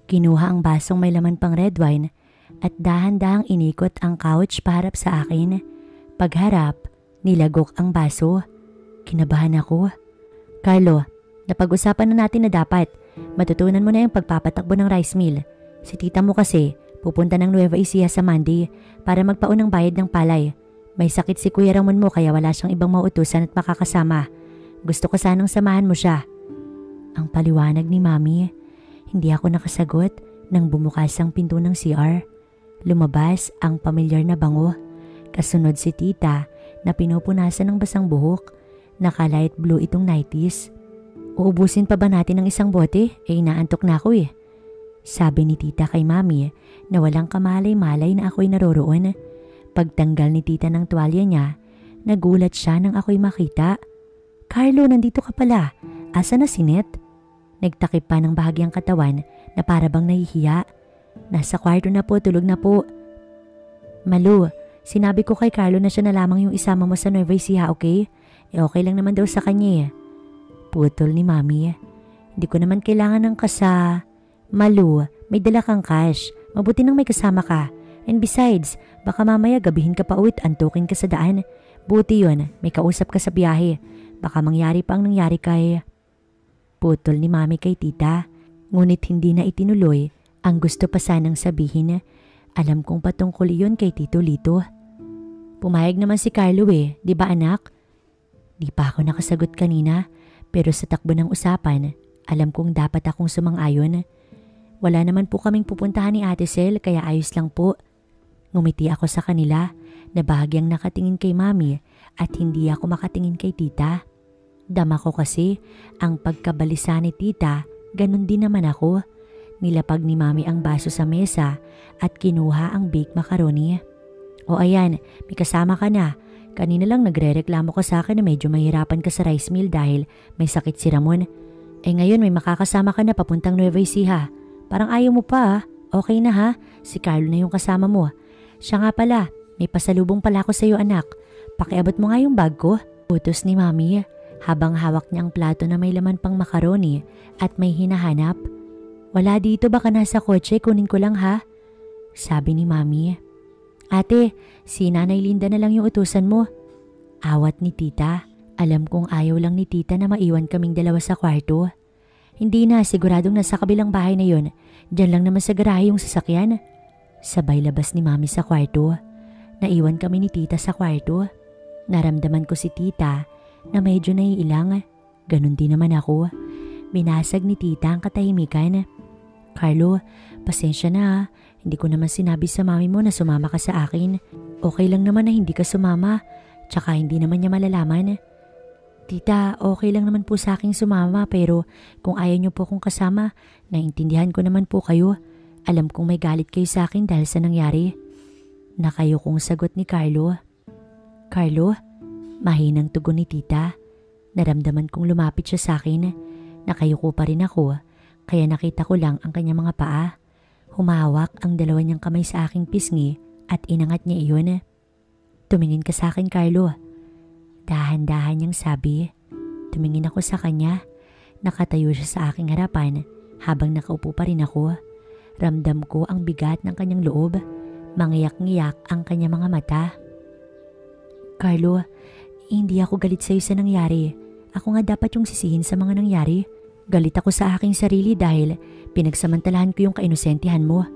Kinuha ang basong may laman pang red wine at dahan-dahang inikot ang couch paharap sa akin. Pagharap, nilagok ang baso. Kinabahan ako. Carlo, napag-usapan na natin na dapat matutunan mo na yung pagpapatakbo ng rice mill. Si tita mo kasi pupunta ng Nueva Ecija sa Monday para magpaunang bayad ng palay. May sakit si Kuya Ramon mo kaya wala siyang ibang mautusan at makakasama. Gusto ko sanang samahan mo siya. Ang paliwanag ni Mami. Hindi ako nakasagot nang bumukas ang pinto ng CR. Lumabas ang pamilyar na bango. Kasunod si tita na pinupunasan ng basang buhok. Naka-light blue itong nighties. Uubusin pa ba natin ng isang bote? Inaantok na ako eh. Sabi ni tita kay Mami na walang kamalay-malay na ako'y naroroon. Pagtanggal ni tita ng tuwalya niya, nagulat siya nang ako'y makita. Carlo, nandito ka pala. Asa na si Net? Nagtakip pa ng bahagyang katawan na para bang nahihiya. Nasa kwarto na po, tulog na po. Malu, sinabi ko kay Carlo na siya na lamang yung isama mo sa Nueva Ecija, okay? Okay lang naman daw sa kanya eh. Putol ni Mami. Hindi ko naman kailangan ng Malu, may dala kang cash. Mabuti nang may kasama ka. And besides, baka mamaya gabihin ka pa uwit, antukin ka sa daan. Buti yun, may kausap ka sa biyahe. Baka mangyari pa ang nangyari kay... Putol ni Mami kay tita, ngunit hindi na itinuloy ang gusto pa sanang sabihin. Alam kong patungkol iyon kay Tito Lito. Pumayag naman si Carlo eh, di ba anak? Di pa ako nakasagot kanina, pero sa takbo ng usapan, alam kong dapat akong sumang-ayon. Wala naman po kaming pupuntahan ni Ate Sel kaya ayos lang po. Ngumiti ako sa kanila na bahagyang nakatingin kay Mami at hindi ako makatingin kay tita. Dama ko kasi ang pagkabalisa ni tita, ganun din naman ako. Nilapag ni Mami ang baso sa mesa at kinuha ang baked macaroni. O ayan, may kasama ka na. Kanina lang nagre-reklamo ka sa akin na medyo mahirapan ka sa rice mill dahil may sakit si Ramon. Ngayon may makakasama ka na papuntang Nueva Ecija. Parang ayaw mo pa. Okay na ha, si Carlo na yung kasama mo. Siya nga pala, may pasalubong pala ako sa iyo anak. Pakiabot mo nga yung bag ko. Utos ni Mami. Habang hawak niya ang plato na may laman pang macaroni at may hinahanap. Wala dito, baka nasa kotse, kunin ko lang ha. Sabi ni Mami. Ate, si Nanay Linda na lang yung utusan mo. Awat ni tita. Alam kong ayaw lang ni tita na maiwan kaming dalawa sa kwarto. Hindi na, siguradong nasa kabilang bahay na yon. Diyan lang naman sa garahe yung sasakyan. Sabay labas ni Mami sa kwarto. Naiwan kami ni tita sa kwarto. Naramdaman ko si tita na medyo naiilang. Ganon din naman ako. Binasag ni tita ang katahimikan. Carlo, pasensya na ha. Hindi ko naman sinabi sa mami mo na sumama ka sa akin. Okay lang naman na hindi ka sumama. Tsaka hindi naman niya malalaman. Tita, okay lang naman po sa aking sumama pero kung ayaw niyo po akong kasama, naintindihan ko naman po kayo. Alam kong may galit kayo sa akin dahil sa nangyari. Nakayo kong sagot ni Carlo. Carlo? Mahinang tugon ni tita. Naramdaman kong lumapit siya sa akin. Nakayuko pa rin ako, kaya nakita ko lang ang kanyang mga paa. Humawak ang dalawa niyang kamay sa aking pisngi at inangat niya iyon. Tumingin ka sa akin, Carlo. Dahan-dahan niyang sabi. Tumingin ako sa kanya. Nakatayo siya sa aking harapan habang nakaupo pa rin ako. Ramdam ko ang bigat ng kanyang loob. Mangiyak-ngiyak ang kanyang mga mata. Carlo, hindi ako galit sa iyo sa nangyari. Ako nga dapat yung sisihin sa mga nangyari. Galit ako sa aking sarili dahil pinagsamantalahan ko yung kainosentihan mo.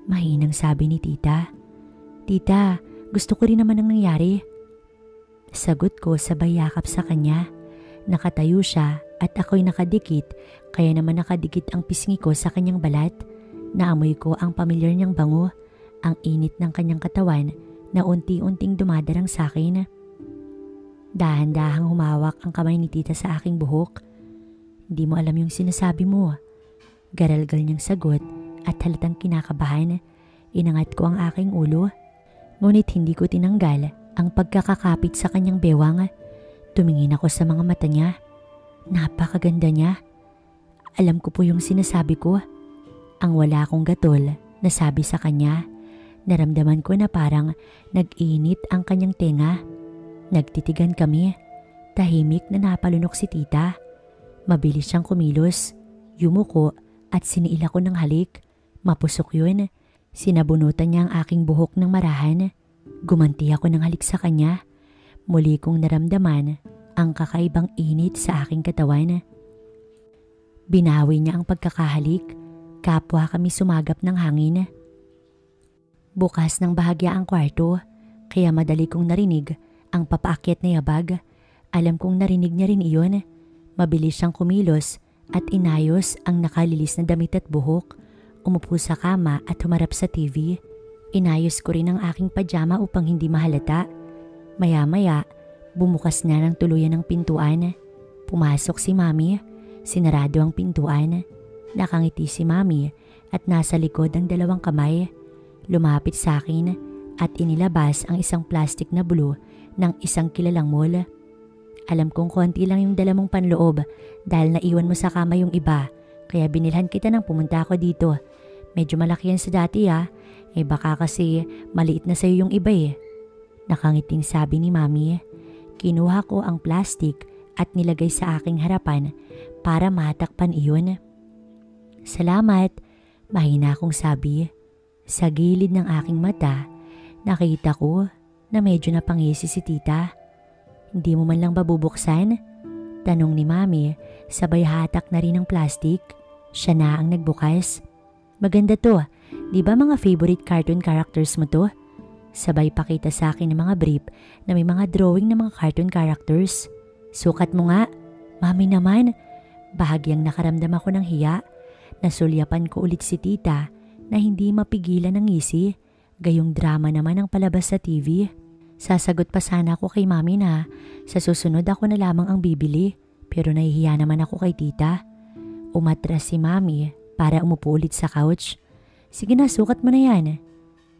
Mahinang sabi ni tita. Tita, gusto ko rin naman ang nangyari. Sagot ko sabay yakap sa kanya. Nakatayo siya at ako'y nakadikit kaya naman nakadikit ang pisngi ko sa kanyang balat. Naamoy ko ang pamilyar niyang bango, ang init ng kanyang katawan na unti-unting dumadarang sa akin. Dahan-dahang humawak ang kamay ni tita sa aking buhok. Hindi mo alam yung sinasabi mo. Garalgal niyang sagot at halatang kinakabahan. Inangat ko ang aking ulo. Ngunit hindi ko tinanggal ang pagkakakapit sa kanyang bewang. Tumingin ako sa mga mata niya. Napakaganda niya. Alam ko po yung sinasabi ko. Ang wala akong gatol na sabi sa kanya. Naramdaman ko na parang nag-init ang kanyang tenga. Nagtitigan kami. Tahimik na napalunok si tita. Mabilis siyang kumilos. Yumuko at siniila ko ng halik. Mapusok yun. Sinabunutan niya ang aking buhok ng marahan. Gumanti ako ng halik sa kanya. Muli kong naramdaman ang kakaibang init sa aking katawan. Binawi niya ang pagkakahalik. Kapwa kami sumagap ng hangin. Bukas ng bahagya ang kwarto, kaya madali kong narinig ang papaakyat na yabag. Alam kong narinig niya rin iyon. Mabilis siyang kumilos at inayos ang nakalilis na damit at buhok. Umupo sa kama at humarap sa TV. Inayos ko rin ang aking pajama upang hindi mahalata. Maya-maya, bumukas na ng tuluyan ng pintuan. Pumasok si Mami. Sinarado ang pintuan. Nakangiti si Mami at nasa likod ang dalawang kamay. Lumapit sa akin at inilabas ang isang plastic na blue ng isang kilalang mall. Alam kong konti lang yung dala mong panloob dahil naiwan mo sa kama yung iba, kaya binilhan kita nang pumunta ako dito. Medyo malaki yan sa dati baka kasi maliit na sa'yo yung iba Nakangiting sabi ni Mami. Kinuha ko ang plastic at nilagay sa aking harapan para matakpan iyon. Salamat, mahina akong sabi. Sa gilid ng aking mata, nakita ko na medyo napangisi si tita. Hindi mo man lang babubuksan? Tanong ni Mami, sabay hatak na rin ng plastic. Siya na ang nagbukas. Maganda to, di ba mga favorite cartoon characters mo to? Sabay pakita sa akin ng mga brief na may mga drawing ng mga cartoon characters. Sukat mo nga. Mami naman, bahagyang nakaramdam ako ng hiya. Nasulyapan ko ulit si tita na hindi mapigilan ng ngisi. Gayong drama naman ang palabas sa TV. Sasagot pa sana ako kay Mami na sa susunod ako na lamang ang bibili, pero nahihiya naman ako kay tita. Umatras si Mami para umupo ulit sa couch. Sige na, sukat mo na yan.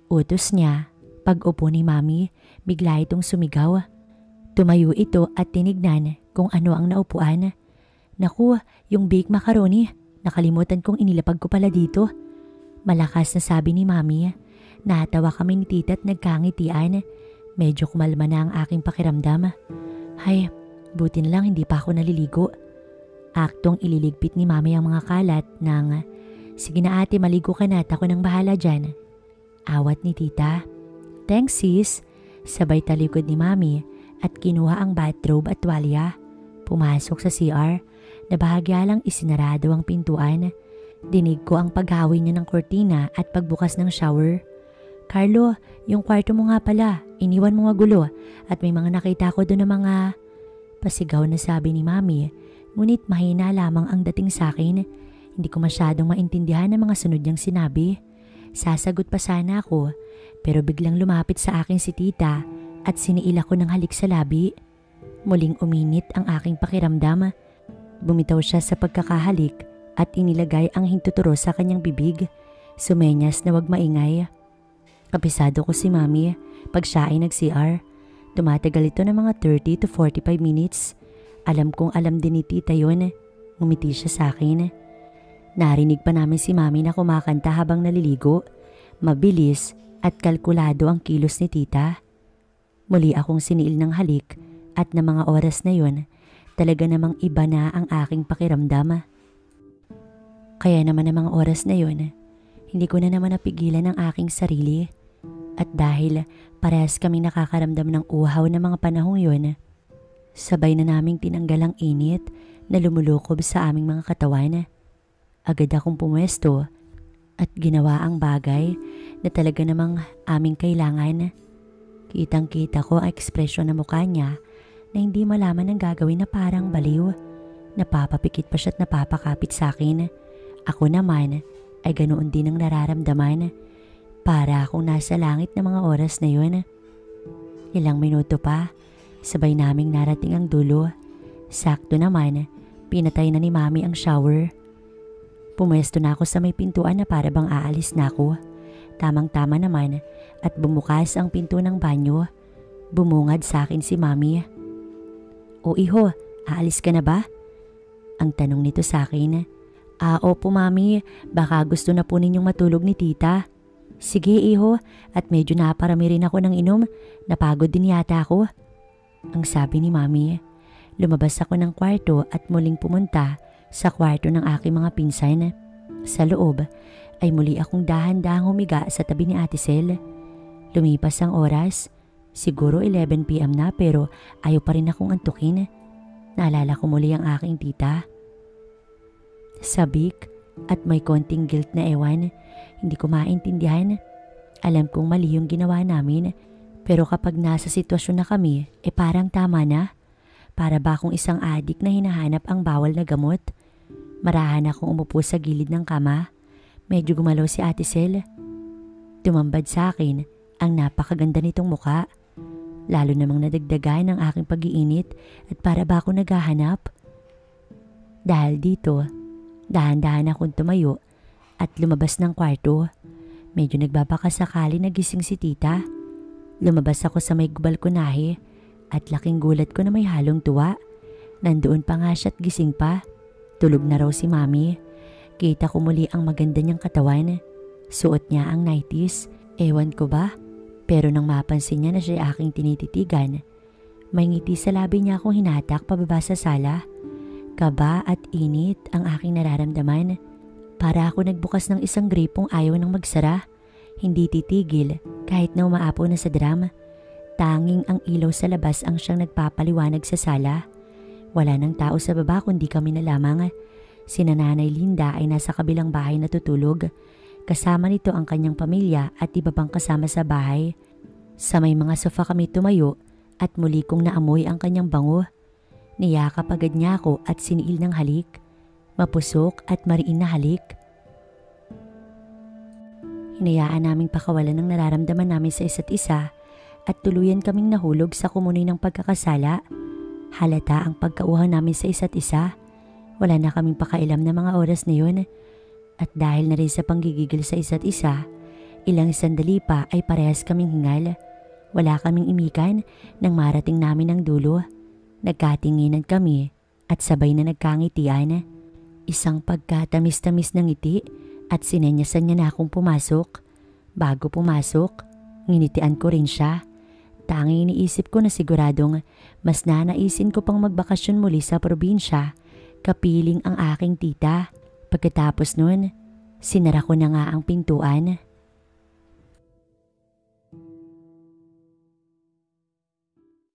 Utos niya. Pag upo ni Mami, bigla itong sumigaw. Tumayo ito at tinignan kung ano ang naupuan. Naku, yung baked macaroni. Nakalimutan kong inilapag ko pala dito. Malakas na sabi ni Mami. Natawa kami ni tita at nagkangitian. Medyo kumalma na ang aking pakiramdam. Hay, buti na lang hindi pa ako naliligo. Aktong ililigpit ni Mami ang mga kalat ng, sige na ate, maligo ka na at ako nang bahala dyan. Awat ni tita. Thanks sis. Sabay talikod ni Mami at kinuha ang bathrobe at tuwalya. Pumasok sa CR na bahagya lang isinarado ang pintuan. Dinig ko ang paghawi niya ng kortina at pagbukas ng shower. Carlo, yung kwarto mo nga pala, iniwan mo nga gulo at may mga nakita ko doon na mga... Pasigaw na sabi ni Mami, ngunit mahina lamang ang dating sa akin. Hindi ko masyadong maintindihan ang mga sunod niyang sinabi. Sasagot pa sana ako, pero biglang lumapit sa akin si tita at siniila ko ng halik sa labi. Muling uminit ang aking pakiramdam. Bumitaw siya sa pagkakahalik at inilagay ang hintuturo sa kanyang bibig. Sumenyas na wag maingay. Kapisado ko si Mami pag siya ay nag-CR. Tumatagal ito ng mga 30 to 45 minutes. Alam kong alam din ni tita yun. Ngumiti siya sa akin. Narinig pa namin si Mami na kumakanta habang naliligo. Mabilis at kalkulado ang kilos ni tita. Muli akong siniil ng halik at na mga oras na yun, talaga namang iba na ang aking pakiramdam. Kaya naman ang mga oras na yun, hindi ko na naman napigilan ang aking sarili. At dahil parehas kami nakakaramdam ng uhaw ng mga panahong yun, sabay na naming tinanggal ang init na lumulukob sa aming mga katawan. Agad akong pumwesto at ginawa ang bagay na talaga namang aming kailangan. Kitang-kita ko ang ekspresyon ng mukha niya na hindi malaman ang gagawin na parang baliw. Napapapikit pa siya at napapakapit sa akin. Ako naman ay ganoon din ang nararamdaman. Para akong nasa langit ng mga oras na yun. Ilang minuto pa, sabay naming narating ang dulo. Sakto naman, pinatay na ni Mami ang shower. Pumwesto na ako sa may pintuan na para bang aalis na ako. Tamang-tama naman at bumukas ang pinto ng banyo. Bumungad sa akin si Mami. O iho, aalis ka na ba? Ang tanong nito sa akin. Opo Mami, baka gusto na po ninyong matulog ni tita. Sige iho, at medyo naparami rin ako ng inom. Napagod din yata ako. Ang sabi ni Mami. Lumabas ako ng kwarto at muling pumunta sa kwarto ng aking mga pinsan. Sa loob ay muli akong dahan-dahang humiga sa tabi ni Ate Sel. Lumipas ang oras, siguro 11 PM na pero ayaw pa rin akong antukin. Naalala ko muli ang aking tita. Sabik at may konting guilt na ewan, hindi ko maintindihan. Alam kong mali yung ginawa namin, pero kapag nasa sitwasyon na kami, parang tama na. Para ba akong isang adik na hinahanap ang bawal na gamot? Marahan akong umupo sa gilid ng kama. Medyo gumalaw si Ate Sel. Tumambad sa akin ang napakaganda nitong muka. Lalo namang nadagdagan ng aking pag-iinit at para ba ako naghahanap. Dahil dito, dahan-dahan akong tumayo at lumabas ng kwarto. Medyo nagbabaka sakali na gising si tita. Lumabas ako sa may balkonahe at laking gulat ko na may halong tuwa. Nandoon pa nga siya at gising pa. Tulog na raw si mami. Kita ko muli ang maganda niyang katawan. Suot niya ang 90s. Ewan ko ba? Pero nang mapansin niya na siya aking tinititigan, may ngiti sa labi niya akong hinatak pababa sa sala. Kaba at init ang aking nararamdaman. Para ako nagbukas ng isang gripong ayaw nang magsara. Hindi titigil kahit na umaapo na sa drum. Tanging ang ilaw sa labas ang siyang nagpapaliwanag sa sala. Wala nang tao sa baba kundi kami na lamang. Sina Nanay Linda ay nasa kabilang bahay natutulog. Kasama nito ang kanyang pamilya at iba pang kasama sa bahay. Sa may mga sofa kami tumayo at muli kong naamoy ang kanyang bango. Niyakap agad niya ako at siniil ng halik. Mapusok at mariin na halik. Hinayaan naming pakawalan ng nararamdaman namin sa isa't isa at tuluyan kaming nahulog sa kumunoy ng pagkakasala. Halata ang pagkauhaw namin sa isa't isa. Wala na kaming pakailam na mga oras na yun. At dahil na rin sa panggigigil sa isa't isa, ilang sandali pa ay parehas kaming hingal. Wala kaming imikan nang marating namin ang dulo. Nagkatinginan kami at sabay na nagkangitian. Isang pagkatamis-tamis ng ngiti at sinenyasan niya na akong pumasok. Bago pumasok, nginitian ko rin siya. Tanging iniisip ko na siguradong mas nanaisin ko pang magbakasyon muli sa probinsya, kapiling ang aking tita. Pagkatapos nun, sinara ko na nga ang pintuan.